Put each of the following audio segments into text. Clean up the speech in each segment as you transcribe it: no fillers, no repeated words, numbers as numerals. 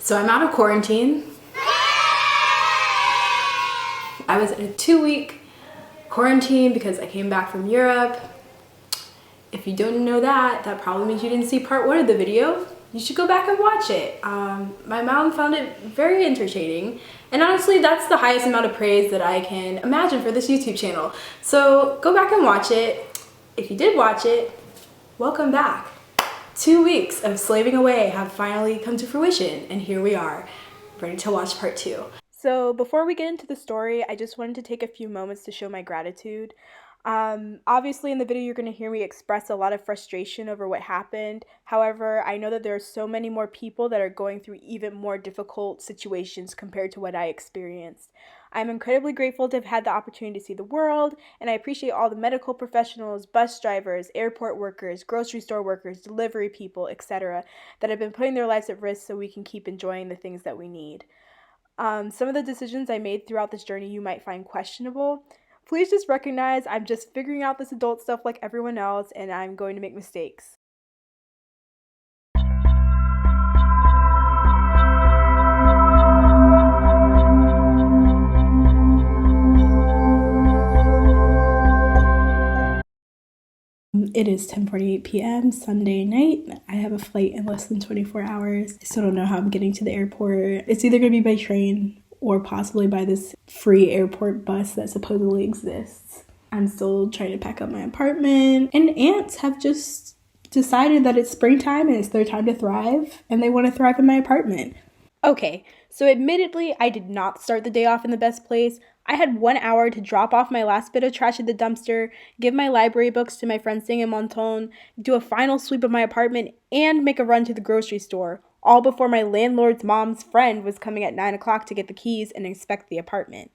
So I'm out of quarantine. I was in a 2-week quarantine because I came back from Europe. If you don't know that, that probably means you didn't see part 1 of the video. You should go back and watch it. My mom found it very entertaining. And honestly, that's the highest amount of praise that I can imagine for this YouTube channel. So go back and watch it. If you did watch it, welcome back. 2 weeks of slaving away have finally come to fruition, and here we are, ready to watch part 2. So before we get into the story, I just wanted to take a few moments to show my gratitude. Obviously in the video you're going to hear me express a lot of frustration over what happened. However, I know that there are so many more people that are going through even more difficult situations compared to what I experienced. I'm incredibly grateful to have had the opportunity to see the world, and I appreciate all the medical professionals, bus drivers, airport workers, grocery store workers, delivery people, etc. that have been putting their lives at risk so we can keep enjoying the things that we need. Some of the decisions I made throughout this journey you might find questionable. Please just recognize I'm just figuring out this adult stuff like everyone else, and I'm going to make mistakes. It is 10:48 p.m. Sunday night. I have a flight in less than 24 hours. I still don't know how I'm getting to the airport. It's either going to be by train or possibly by this free airport bus that supposedly exists. I'm still trying to pack up my apartment, and ants have just decided that it's springtime and it's their time to thrive, and they want to thrive in my apartment. Okay, so admittedly, I did not start the day off in the best place. I had 1 hour to drop off my last bit of trash at the dumpster, give my library books to my friend Sing in Monton, do a final sweep of my apartment, and make a run to the grocery store, all before my landlord's mom's friend was coming at 9 o'clock to get the keys and inspect the apartment.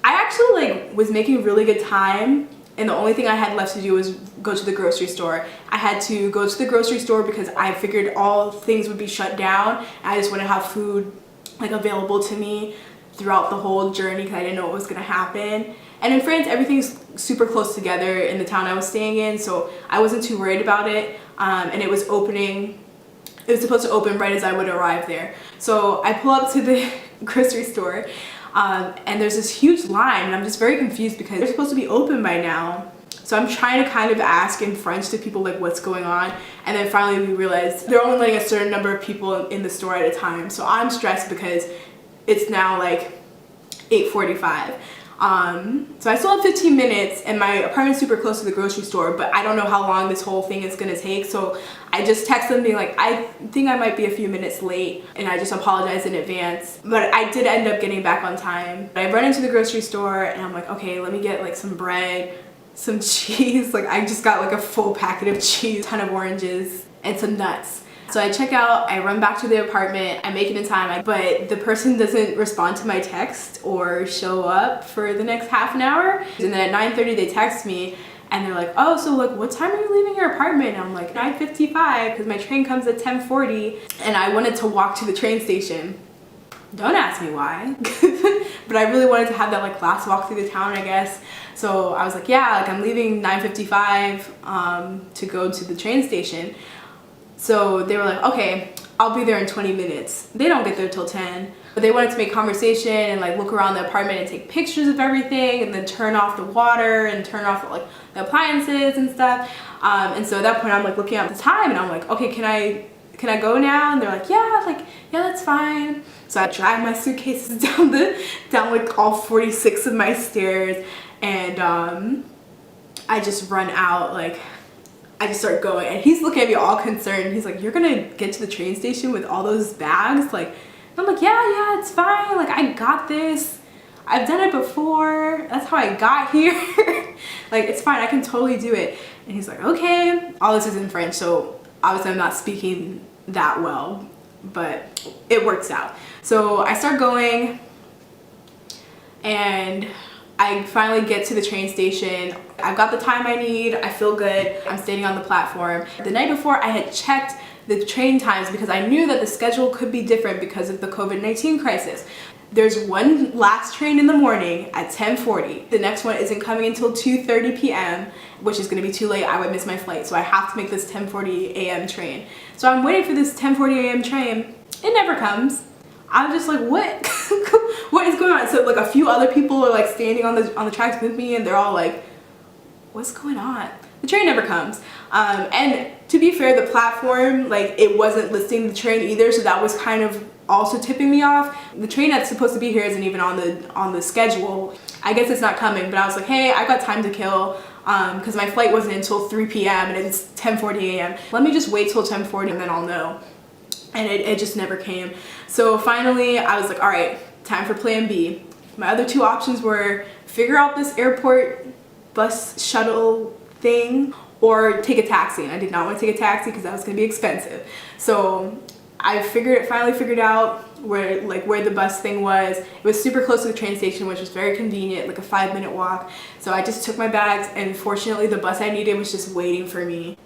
I actually was making really good time, and the only thing I had left to do was go to the grocery store. I had to go to the grocery store because I figured all things would be shut down, and I just want to have food available to me throughout the whole journey because I didn't know what was going to happen. And in France, everything's super close together in the town I was staying in, so I wasn't too worried about it. And it was supposed to open right as I would arrive there. So I pull up to the grocery store, and there's this huge line, and I'm just very confused because they're supposed to be open by now. So I'm trying to kind of ask in French to people what's going on, and then finally we realized they're only letting a certain number of people in the store at a time. So I'm stressed because it's now 8:45. So I still have 15 minutes, and my apartment's super close to the grocery store, but I don't know how long this whole thing is gonna take. So I just text them being I think I might be a few minutes late, and I just apologize in advance. But I did end up getting back on time. I run into the grocery store, and I'm like, okay, let me get some bread, some cheese. I just got a full packet of cheese, a ton of oranges, and some nuts. So I check out, I run back to the apartment, I make it in time, but the person doesn't respond to my text or show up for the next half an hour. And then at 9:30 they text me, and they're like, oh, so what time are you leaving your apartment? And I'm like, 9:55, because my train comes at 10:40, and I wanted to walk to the train station. Don't ask me why, but I really wanted to have that last walk through the town, I guess. So I was like, yeah, I'm leaving 9:55 to go to the train station. So they were like, okay, I'll be there in 20 minutes. They don't get there till 10. But they wanted to make conversation and look around the apartment and take pictures of everything, and then turn off the water and turn off the appliances and stuff. And so at that point I'm looking at the time, and I'm like, okay, can I go now? And they're like, yeah, that's fine. So I drag my suitcases down all 46 of my stairs, and I just run out. I just start going, and he's looking at me all concerned. He's like, you're gonna get to the train station with all those bags? I'm like, yeah, it's fine. I got this. I've done it before. That's how I got here. It's fine. I can totally do it. And he's like, okay. All this is in French, so obviously I'm not speaking that well, but it works out. So I start going, and I finally get to the train station. I've got the time I need. I feel good. I'm standing on the platform. The night before, I had checked the train times because I knew that the schedule could be different because of the COVID-19 crisis. There's one last train in the morning at 10:40. The next one isn't coming until 2:30 p.m., which is going to be too late. I would miss my flight, so I have to make this 10:40 a.m. train. So I'm waiting for this 10:40 a.m. train. It never comes. I'm just like, what? What is going on? So like a few other people are like standing on the tracks with me, and they're all like, what's going on? The train never comes. And to be fair, the platform, like, it wasn't listing the train either, so that was kind of also tipping me off. The train that's supposed to be here isn't even on the schedule. I guess it's not coming, but I was like, hey, I got time to kill, because my flight wasn't until 3 p.m. and it's 10:40 a.m. Let me just wait till 10:40 and then I'll know. And it just never came. So finally, I was like, all right, time for plan B. My other two options were figure out this airport bus shuttle thing or take a taxi. And I did not want to take a taxi because that was going to be expensive. So I finally figured out where the bus thing was. It was super close to the train station, which was very convenient, like a 5-minute walk. So I just took my bags, and fortunately the bus I needed was just waiting for me.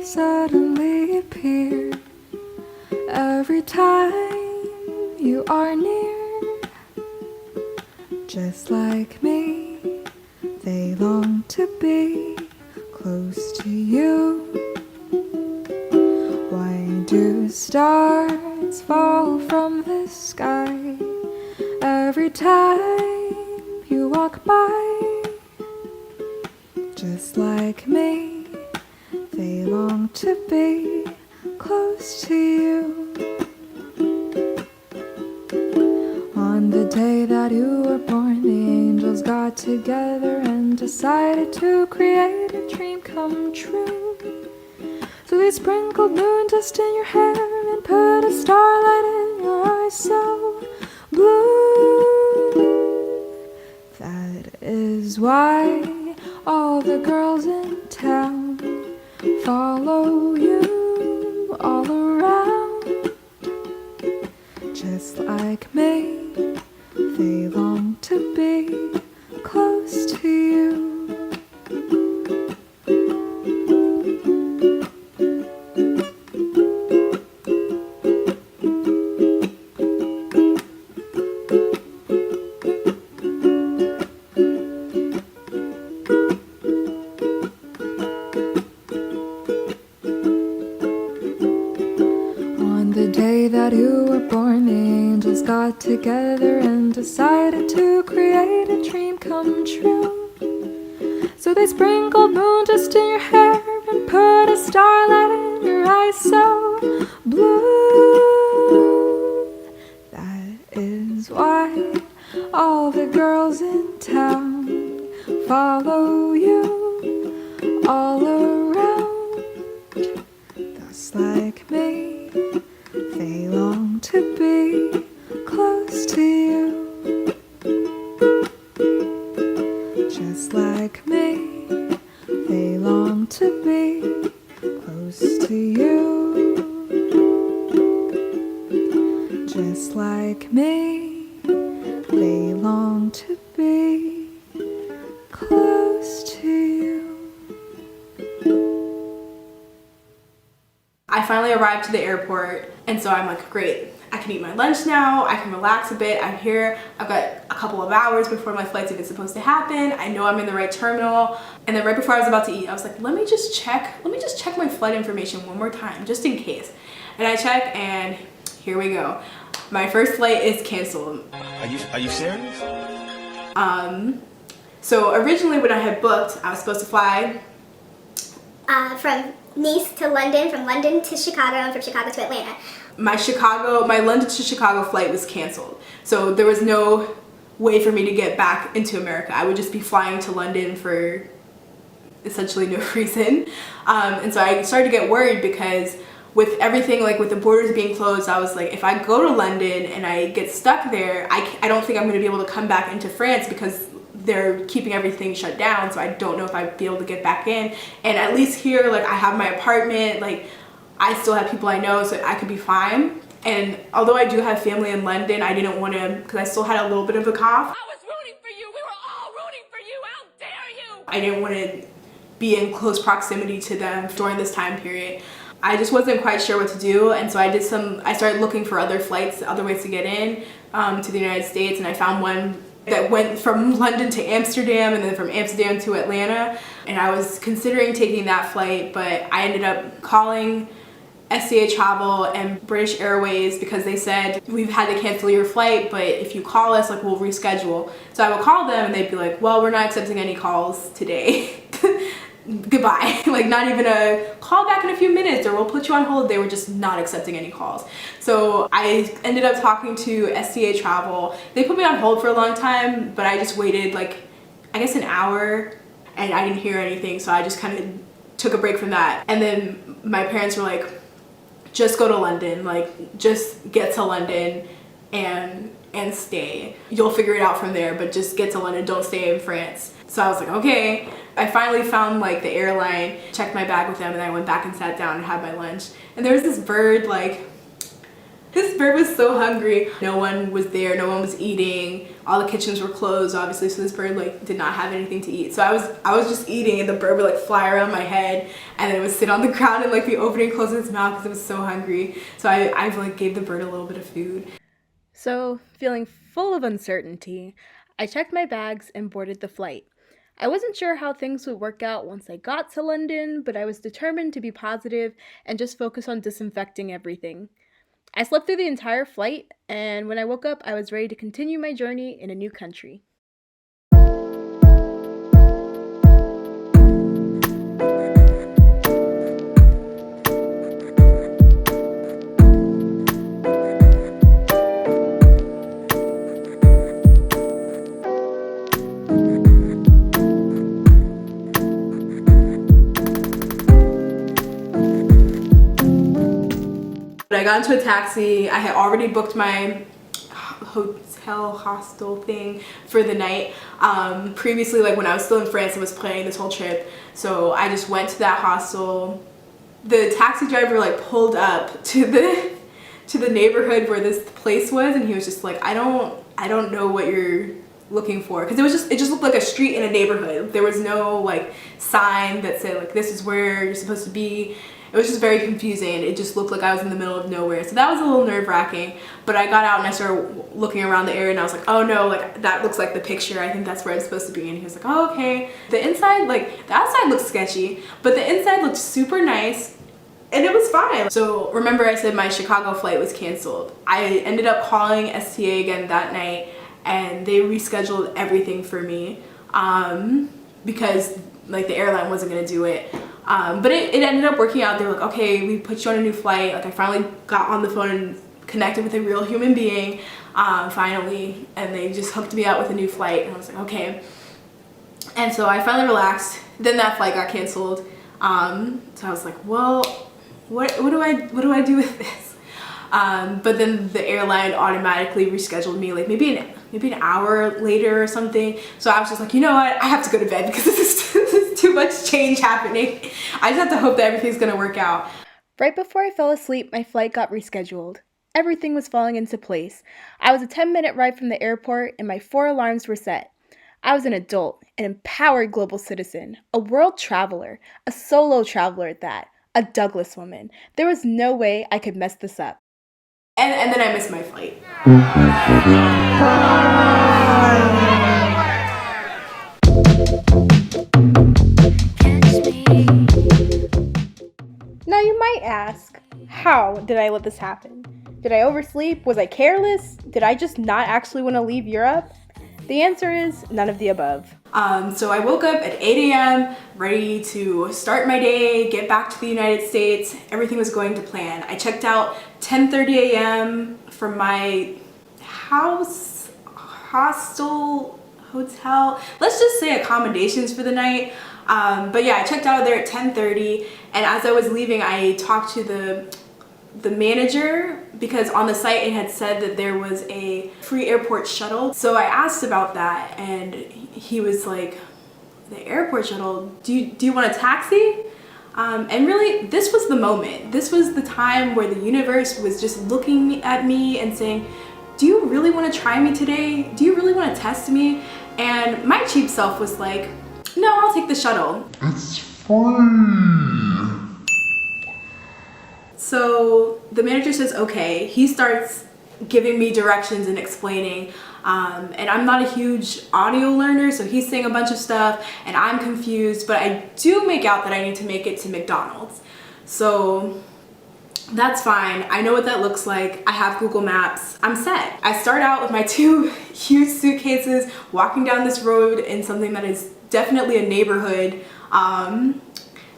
Suddenly appear every time you are near. Just like me, they long to be close to you. Why do stars fall from the sky every time you walk by? Just like me, they long to be close to you. On the day that you were born, the angels got together and decided to create a dream come true. So they sprinkled moon dust in your hair and put a starlight in your eyes so blue. That is why all the girls in town follow you all around. Just like me, they long to be close to you. Got together and decided to create a dream come true. So they sprinkled moon dust in your hair and put a starlight in your eyes so blue. That is why all the girls in town follow you all around. Just like me, they long to be close to you. Just like me, they long to be close to you. Just like me, they long to be close to you. I finally arrived to the airport, and so I'm like, great, I can eat my lunch now, I can relax a bit. I'm here, I've got a couple of hours before my flight's even supposed to happen. I know I'm in the right terminal. And then right before I was about to eat, I was like, let me just check my flight information one more time, just in case. And I check, and here we go. My first flight is canceled. Are you serious? So originally when I had booked, I was supposed to fly from Nice to London, from London to Chicago, and from Chicago to Atlanta. My London to Chicago flight was canceled. So there was no way for me to get back into America. I would just be flying to London for essentially no reason. And so I started to get worried because with everything, like with the borders being closed, I was like, if I go to London and I get stuck there, I don't think I'm going to be able to come back into France because they're keeping everything shut down. So I don't know if I'd be able to get back in. And at least here, like I have my apartment, like I still have people I know, so I could be fine. And although I do have family in London, I didn't want to, because I still had a little bit of a cough. I was rooting for you. We were all rooting for you. How dare you? I didn't want to be in close proximity to them during this time period. I just wasn't quite sure what to do, and so I started looking for other flights, other ways to get in to the United States, and I found one that went from London to Amsterdam and then from Amsterdam to Atlanta. And I was considering taking that flight, but I ended up calling SZA Travel and British Airways because they said, we've had to cancel your flight, but if you call us, like we'll reschedule. So I would call them and they'd be like, well, we're not accepting any calls today. Goodbye. Like not even a call back in a few minutes or we'll put you on hold. They were just not accepting any calls. So I ended up talking to SZA Travel. They put me on hold for a long time, but I just waited like, I guess an hour and I didn't hear anything. So I just kind of took a break from that. And then my parents were like, just go to London, like just get to London and stay. You'll figure it out from there, but just get to London, don't stay in France. So I was like, okay. I finally found like the airline, checked my bag with them, and I went back and sat down and had my lunch. And there was this bird, like, this bird was so hungry. No one was there, no one was eating. All the kitchens were closed, obviously, so this bird like did not have anything to eat. So I was just eating and the bird would like fly around my head and then it would sit on the ground and like be opening and closing its mouth because it was so hungry. So I like gave the bird a little bit of food. So, feeling full of uncertainty, I checked my bags and boarded the flight. I wasn't sure how things would work out once I got to London, but I was determined to be positive and just focus on disinfecting everything. I slept through the entire flight, and when I woke up, I was ready to continue my journey in a new country. I got into a taxi. I had already booked my hotel hostel thing for the night. Previously, like when I was still in France, I was planning this whole trip. So I just went to that hostel. The taxi driver like pulled up to the neighborhood where this place was, and he was just like, I don't know what you're looking for, because it just looked like a street in a neighborhood. There was no like sign that said like this is where you're supposed to be. It was just very confusing. It just looked like I was in the middle of nowhere. So that was a little nerve-wracking. But I got out and I started looking around the area and I was like, oh no, like that looks like the picture. I think that's where I'm supposed to be. And he was like, oh, okay. The inside, like the outside looked sketchy, but the inside looked super nice and it was fine. So remember I said my Chicago flight was canceled. I ended up calling STA again that night and they rescheduled everything for me because like the airline wasn't gonna do it. But it ended up working out. They were like, okay, we put you on a new flight. Like I finally got on the phone and connected with a real human being, finally, and they just hooked me up with a new flight. And I was like, okay. And so I finally relaxed. Then that flight got canceled. So I was like, well, what do I do with this? But then the airline automatically rescheduled me like maybe an hour later or something. So I was just like, you know what? I have to go to bed because this is too much change happening. I just have to hope that everything's gonna work out. Right before I fell asleep, my flight got rescheduled. Everything was falling into place. I was a 10-minute ride from the airport and my 4 alarms were set. I was an adult, an empowered global citizen, a world traveler, a solo traveler at that, a Douglas woman. There was no way I could mess this up. And then I missed my flight. Now you might ask, how did I let this happen? Did I oversleep? Was I careless? Did I just not actually want to leave Europe? The answer is none of the above. So I woke up at 8 a.m. ready to start my day, get back to the United States. Everything was going to plan. I checked out 10:30 a.m. from my hostel hotel, let's just say accommodations for the night. But yeah, I checked out of there at 10:30, and as I was leaving, I talked to the manager, because on the site it had said that there was a free airport shuttle. So I asked about that, and he was like, the airport shuttle, do you want a taxi? And really, this was the moment. This was the time where the universe was just looking at me and saying, do you really want to try me today? Do you really want to test me? And my cheap self was like, no, I'll take the shuttle. It's free. So the manager says, okay. He starts giving me directions and explaining. And I'm not a huge audio learner, so he's saying a bunch of stuff and I'm confused, but I do make out that I need to make it to McDonald's. So that's fine. I know what that looks like. I have Google Maps. I'm set. I start out with my 2 huge suitcases, walking down this road in something that is definitely a neighborhood. And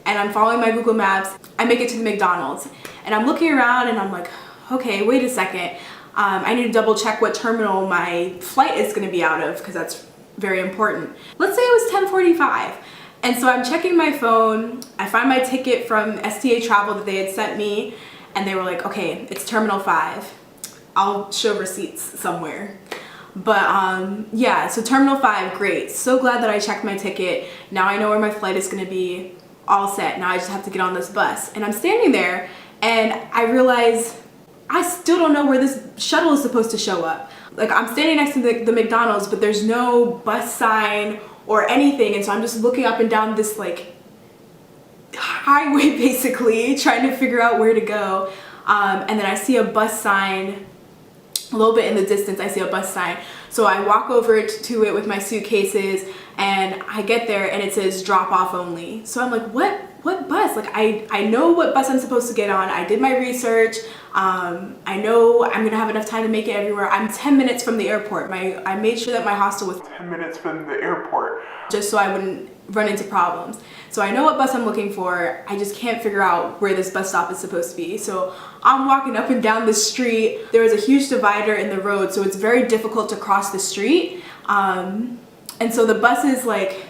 I'm following my Google Maps. I make it to the McDonald's and I'm looking around and I'm like, okay, wait a second. I need to double check what terminal my flight is going to be out of, because that's very important. Let's say it was 10:45. And so I'm checking my phone. I find my ticket from STA Travel that they had sent me, and they were like, okay, it's Terminal 5. I'll show receipts somewhere. But yeah, so Terminal 5, great. So glad that I checked my ticket. Now I know where my flight is going to be. All set. Now I just have to get on this bus. And I'm standing there and I realize I still don't know where this shuttle is supposed to show up. Like, I'm standing next to the McDonald's, but there's no bus sign or anything. And so I'm just looking up and down this like highway basically, trying to figure out where to go. And then I see a bus sign a little bit in the distance. I see a bus sign. So I walk over to it with my suitcases and I get there and it says drop off only. So I'm like, what bus? Like, I know what bus I'm supposed to get on. I did my research. I know I'm gonna have enough time to make it everywhere. I'm 10 minutes from the airport. I made sure that my hostel was 10 minutes from the airport, just so I wouldn't run into problems. So I know what bus I'm looking for. I just can't figure out where this bus stop is supposed to be. So I'm walking up and down the street. There is a huge divider in the road, so it's very difficult to cross the street. And so the bus is like,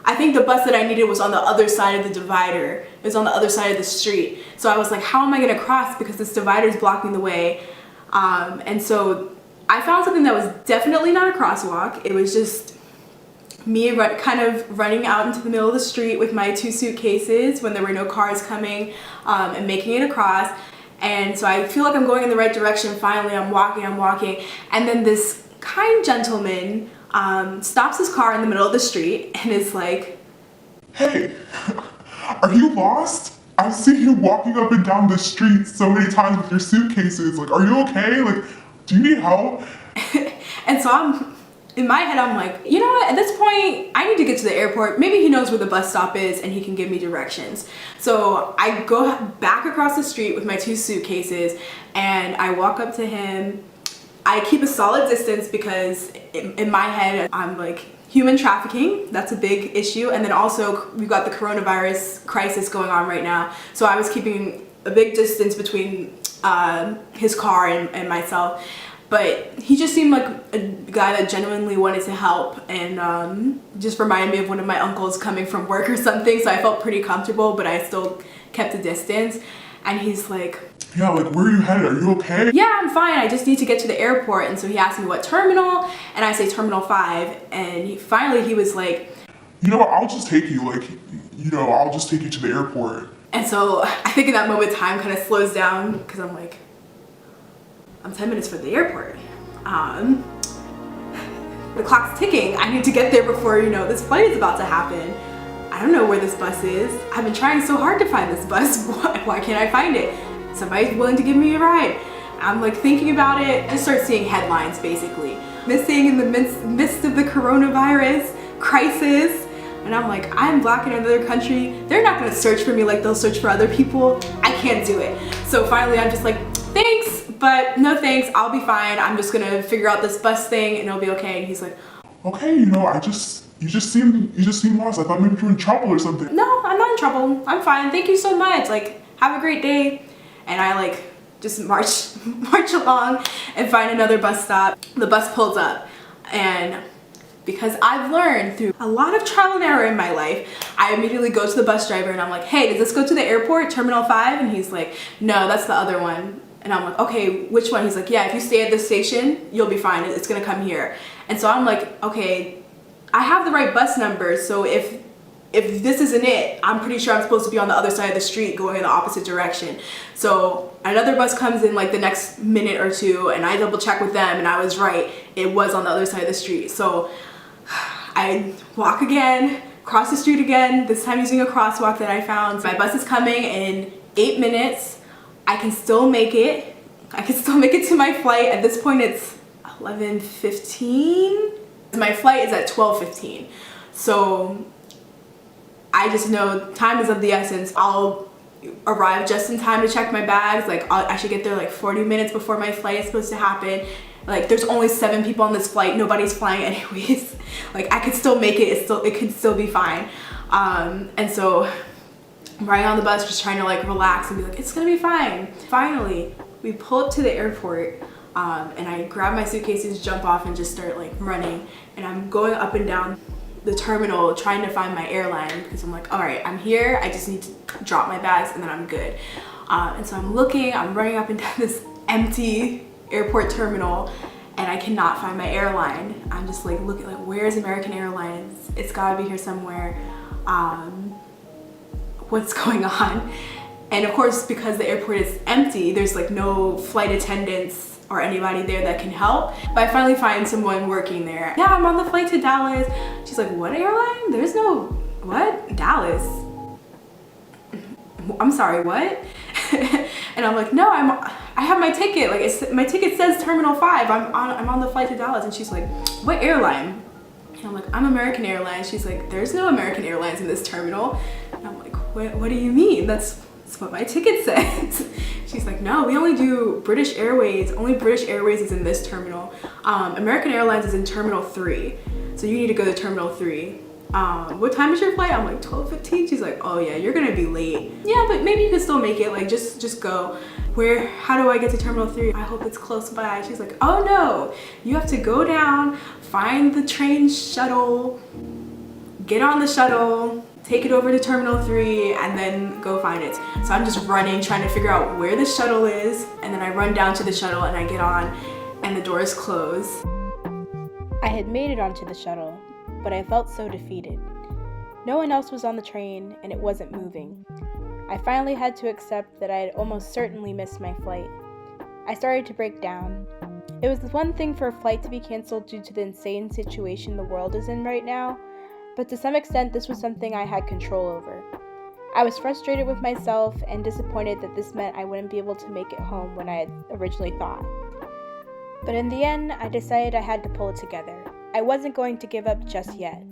I think the bus that I needed was on the other side of the divider. It was on the other side of the street. So I was like, how am I gonna cross, because this divider is blocking the way? And so I found something that was definitely not a crosswalk. It was just me kind of running out into the middle of the street with my 2 suitcases when there were no cars coming, and making it across. And so I feel like I'm going in the right direction. Finally, I'm walking, and then this kind gentleman stops his car in the middle of the street and is like, Hey, are you lost? I've seen you walking up and down the street so many times with your suitcases. Like, are you okay? Like, do you need help? And so in my head, I'm like, you know what? At this point, I need to get to the airport. Maybe he knows where the bus stop is and he can give me directions. So I go back across the street with my 2 suitcases and I walk up to him. I keep a solid distance because in my head, I'm like, human trafficking, that's a big issue. And then also we've got the coronavirus crisis going on right now. So I was keeping a big distance between his car and myself. But he just seemed like a guy that genuinely wanted to help, and just reminded me of one of my uncles coming from work or something. So I felt pretty comfortable, but I still kept a distance. And he's like, yeah, like, where are you headed? Are you okay? yeah, I'm fine. I just need to get to the airport. And so he asked me what terminal, and I say Terminal 5. And finally he was like, you know what, I'll just take you, like, you know, I'll just take you to the airport. And so I think in that moment time kind of slows down, because I'm like, I'm 10 minutes from the airport. The clock's ticking. I need to get there before, you know, this flight is about to happen. I don't know where this bus is. I've been trying so hard to find this bus. Why can't I find it? Somebody's willing to give me a ride. I'm like thinking about it. I start seeing headlines basically. Missing in the midst of the coronavirus crisis. And I'm like, I'm Black in another country. They're not gonna search for me like they'll search for other people. I can't do it. So finally I'm just like, thanks, but no thanks, I'll be fine. I'm just gonna figure out this bus thing and it'll be okay. And he's like, okay, you know, you just seem lost. I thought maybe you were in trouble or something. no, I'm not in trouble. I'm fine. Thank you so much. Like, have a great day. And I like just march along and find another bus stop. The bus pulls up, and because I've learned through a lot of trial and error in my life, I immediately go to the bus driver and I'm like, hey, does this go to the airport, Terminal 5? And he's like, no, that's the other one. And I'm like, okay, which one? He's like, yeah, if you stay at this station, you'll be fine. It's gonna come here. And so I'm like, okay, I have the right bus number, so if this isn't it, I'm pretty sure I'm supposed to be on the other side of the street going in the opposite direction. So another bus comes in like the next minute or two, and I double check with them and I was right. It was on the other side of the street. So I walk again, cross the street again, this time using a crosswalk that I found. My bus is coming in 8 minutes. I can still make it. I can still make it to my flight. At this point it's 11:15. My flight is at 12:15. So I just know time is of the essence. I'll arrive just in time to check my bags. Like I should get there like 40 minutes before my flight is supposed to happen. Like there's only 7 people on this flight. Nobody's flying anyways. Like I could still make it. It could still be fine. And so I'm riding on the bus, just trying to like relax and be like, it's gonna be fine. Finally, we pull up to the airport. And I grab my suitcases, jump off, and just start like running. And I'm going up and down the terminal trying to find my airline because I'm like, all right, I'm here. I just need to drop my bags and then I'm good. And so I'm running up and down this empty airport terminal and I cannot find my airline. I'm just like looking like, where's American Airlines? It's gotta be here somewhere. What's going on? And of course, because the airport is empty, there's like no flight attendants or anybody there that can help. But I finally find someone working there. Yeah, I'm on the flight to Dallas. She's like, what airline? There's no, what? Dallas? I'm sorry, what? And I'm like, no, I have my ticket. Like my ticket says Terminal 5. I'm on the flight to Dallas. And she's like, what airline? And I'm like, I'm American Airlines. She's like, there's no American Airlines in this terminal. And I'm like, what do you mean? That's what my ticket says. She's like, no, we only do British Airways. Only British Airways is in this terminal. American Airlines is in Terminal 3. So you need to go to Terminal 3. What time is your flight? I'm like, 12:15. She's like, oh yeah, you're gonna be late. Yeah, but maybe you can still make it. Like, just go. How do I get to Terminal 3? I hope it's close by. She's like, oh no, you have to go down, find the train shuttle, get on the shuttle, take it over to Terminal 3, and then go find it. So I'm just running, trying to figure out where the shuttle is, and then I run down to the shuttle and I get on, and the doors close. I had made it onto the shuttle, but I felt so defeated. No one else was on the train, and it wasn't moving. I finally had to accept that I had almost certainly missed my flight. I started to break down. It was one thing for a flight to be canceled due to the insane situation the world is in right now, but to some extent this was something I had control over. I was frustrated with myself and disappointed that this meant I wouldn't be able to make it home when I had originally thought. But in the end, I decided I had to pull it together. I wasn't going to give up just yet.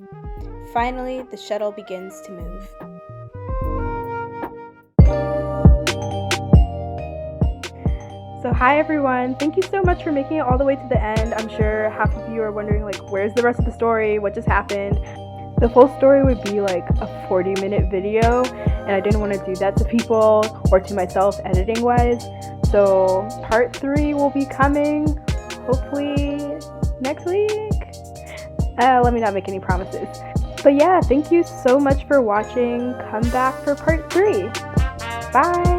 Finally, the shuttle begins to move. So hi everyone, thank you so much for making it all the way to the end. I'm sure half of you are wondering like, where's the rest of the story? What just happened? The full story would be like a 40-minute video, and I didn't want to do that to people or to myself editing wise. So part 3 will be coming hopefully next week. Let me not make any promises. But yeah, thank you so much for watching. Come back for part 3. Bye!